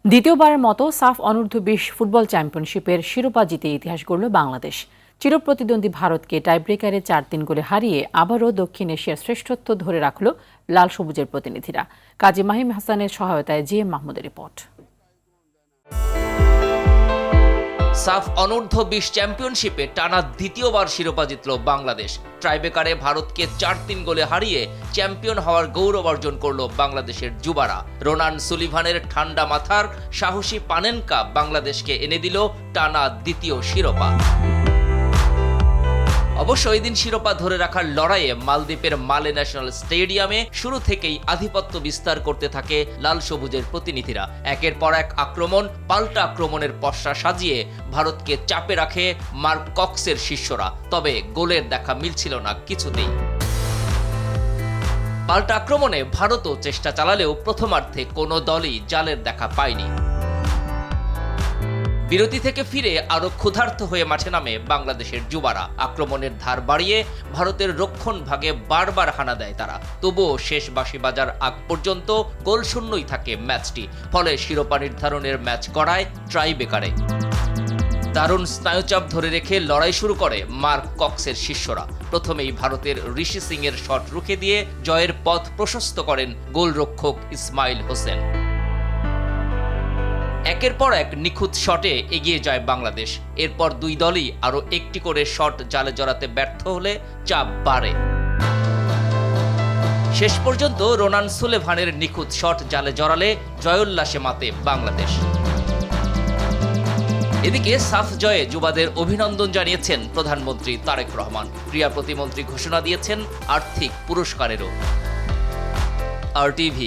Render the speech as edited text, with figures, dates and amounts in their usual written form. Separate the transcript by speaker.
Speaker 1: দ্বিতীয়বারের মতো সাফ অনূর্ধ্ব-20 ফুটবল চ্যাম্পিয়নশিপের শিরোপা জিতে ইতিহাস গড়ল বাংলাদেশ। চিরপ্রতিদ্বন্দ্বী ভারতকে টাইব্রেকারে 4-3 গোলে হারিয়ে আবারও দক্ষিণ এশিয়ার শ্রেষ্ঠত্ব ধরে রাখল লাল সবুজের প্রতিনিধিরা। কাজী মাহিম হাসানের সহায়তায় জিএম মাহমুদের রিপোর্ট।
Speaker 2: সাফ অনূর্ধ্ব-20 চ্যাম্পিয়নশিপে টানা দ্বিতীয়বার শিরোপা জিতল বাংলাদেশ। ট্রাইবেকারে ভারতকে 4-3 গোলে হারিয়ে চ্যাম্পিয়ন হওয়ার গৌরব অর্জন করল বাংলাদেশের যুবারা। রোনান সুলিভানের ঠান্ডা মাথার সাহসী পানেনকা বাংলাদেশকে এনে দিল টানা দ্বিতীয় শিরোপা। অবশ্য এই দিন শিরোপা ধরে রাখার লড়াইয়ে মালদ্বীপের মালে ন্যাশনাল স্টেডিয়ামে শুরু থেকেই আধিপত্য বিস্তার করতে থাকে লাল সবুজের প্রতিনিধিরা। একের পর এক আক্রমণ, পাল্টা আক্রমণের পসরা সাজিয়ে ভারতকে চাপে রাখে মার্ক কক্সের শিষ্যরা। তবে গোলের দেখা মিলছিল না কিছুতেই। পাল্টা আক্রমণে ভারতও চেষ্টা চালালেও প্রথমার্ধে কোনো দলই জালের দেখা পায়নি। বিরতি থেকে ফিরে আরো ক্ষুধার্ত হয়ে মাঠে নামে বাংলাদেশের যুবারা। আক্রমণের ধার বাড়িয়ে ভারতের রক্ষণ ভাগে বারবার হানা দেয় তারা। তবুও শেষ বাঁশি বাজার আগ পর্যন্ত গোলশূন্যই থাকে ম্যাচটি। ফলে শিরোপা নির্ধারণের ম্যাচ গড়ায় ট্রাইবেকারে। দারুণ স্নায়ুচাপ ধরে রেখে লড়াই শুরু করে মার্ক কক্সের শিষ্যরা। প্রথমেই ভারতের ঋষি সিং এর শট রুখে দিয়ে জয়ের পথ প্রশস্ত করেন গোলরক্ষক ইসমাইল হোসেন। একের পর এক নিখুঁত শটে এগিয়ে যায় বাংলাদেশ। এরপর দুই দলই আরো একটি করে শট জালে জড়াতে ব্যর্থ হলে চাপ বাড়ে। শেষ পর্যন্ত রোনান সুলেভানের নিখুঁত শট জালে জড়ালে জয়োল্লাসে মাতে বাংলাদেশ। এদিকে সাফ জয়ে যুবাদের অভিনন্দন জানিয়েছেন প্রধানমন্ত্রী তারেক রহমান। ক্রীড়া প্রতিমন্ত্রী ঘোষণা দিয়েছেন আর্থিক পুরস্কারেরও। RTV